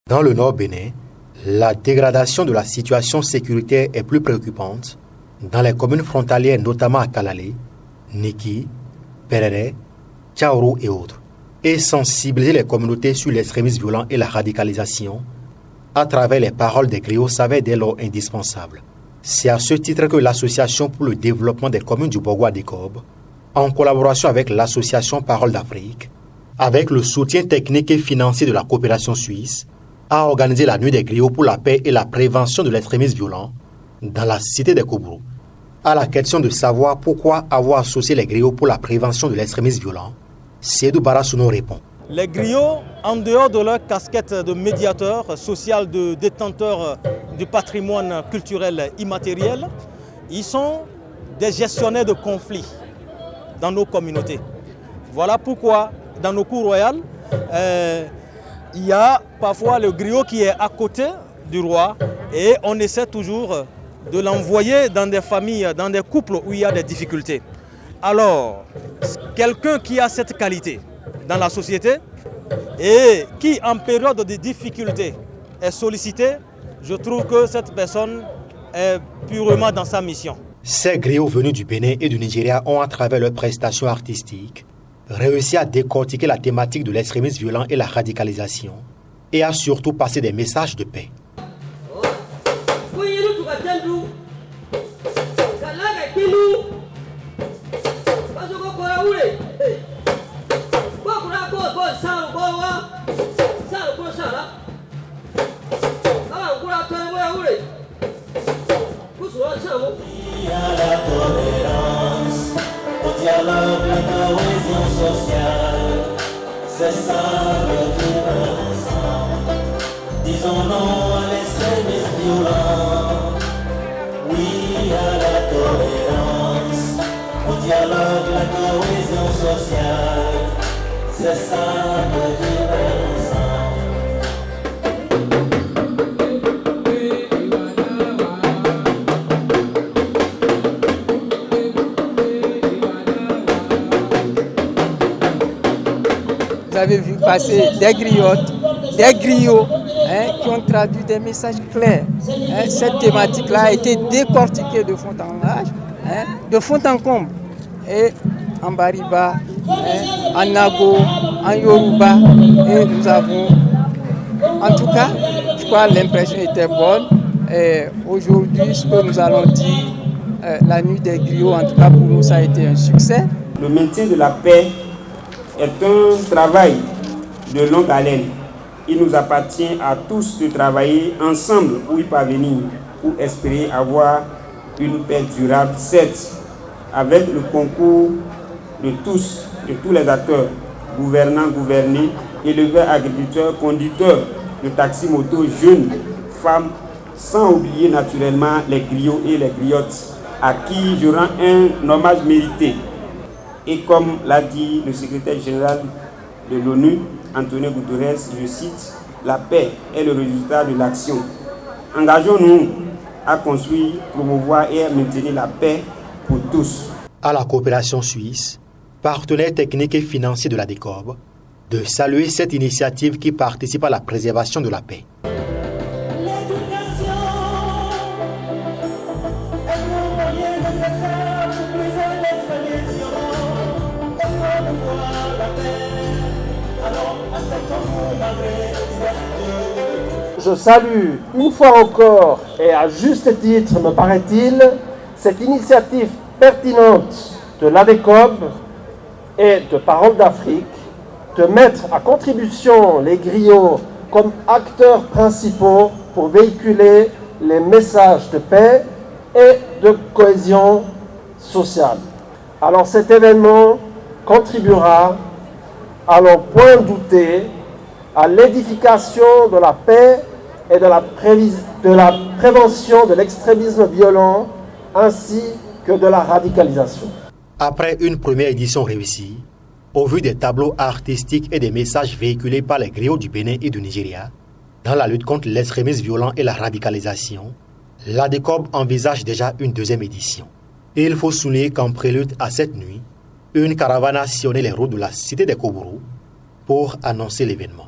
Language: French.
Dans le nord Bénin, la dégradation de la situation sécuritaire est plus préoccupante dans les communes frontalières, notamment à Kalalé, Niki, Perere, Tchaourou et autres, et sensibiliser les communautés sur l'extrémisme violent et la radicalisation à travers les paroles des griots s'avère dès lors indispensable. C'est à ce titre que l'Association pour le développement des communes du Bogoua d'Ecob, en collaboration avec l'Association Parole d'Afrique, avec le soutien technique et financier de la coopération suisse, a organisé la nuit des griots pour la paix et la prévention de l'extrémisme violent dans la cité des Koubourou. À la question de savoir pourquoi avoir associé les griots pour la prévention de l'extrémisme violent, Seydou Barasouno répond. Les griots, en dehors de leur casquette de médiateur social, de détenteur du patrimoine culturel immatériel, ils sont des gestionnaires de conflits dans nos communautés. Voilà pourquoi, dans nos cours royales, il y a parfois le griot qui est à côté du roi et on essaie toujours de l'envoyer dans des familles, dans des couples où il y a des difficultés. Alors, quelqu'un qui a cette qualité dans la société et qui, en période de difficulté, est sollicité, je trouve que cette personne est purement dans sa mission. Ces griots venus du Bénin et du Nigeria ont, à travers leurs prestations artistiques, réussi à décortiquer la thématique de l'extrémisme violent et la radicalisation et à surtout passer des messages de paix. C'est ça le vivre ensemble. Disons non à l'extrémisme violent. Oui à la tolérance. Au dialogue, la cohésion sociale. C'est ça le vivre ensemble. Vous avez vu passer des griottes, des griots qui ont traduit des messages clairs. Cette thématique-là a été décortiquée de fond en large, de fond en comble. Et en Bariba, en Nago, en Yoruba, et nous avons, en tout cas, je crois que l'impression était bonne. Et aujourd'hui, ce que nous allons dire, la nuit des griots, en tout cas pour nous, ça a été un succès. Le maintien de la paix est un travail de longue haleine. Il nous appartient à tous de travailler ensemble pour y parvenir, pour espérer avoir une paix durable, certes, avec le concours de tous les acteurs, gouvernants, gouvernés, éleveurs, agriculteurs, conducteurs de taxi-moto, jeunes, femmes, sans oublier naturellement les griots et les griottes, à qui je rends un hommage mérité. Et comme l'a dit le secrétaire général de l'ONU, Antonio Guterres, je cite, la paix est le résultat de l'action. Engageons-nous à construire, promouvoir et à maintenir la paix pour tous. À la coopération suisse, partenaire technique et financier de la DECOB, de saluer cette initiative qui participe à la préservation de la paix. Je salue une fois encore, et à juste titre me paraît-il, cette initiative pertinente de l'ADECOB et de Parole d'Afrique de mettre à contribution les griots comme acteurs principaux pour véhiculer les messages de paix et de cohésion sociale. Alors cet événement contribuera, à n'en point douter, à l'édification de la paix et de la prévention de l'extrémisme violent ainsi que de la radicalisation. Après une première édition réussie, au vu des tableaux artistiques et des messages véhiculés par les griots du Bénin et du Nigeria, dans la lutte contre l'extrémisme violent et la radicalisation, l'ADECOB envisage déjà une deuxième édition. Et il faut souligner qu'en prélude à cette nuit, une caravane a sillonné les routes de la cité des Koubourou pour annoncer l'événement.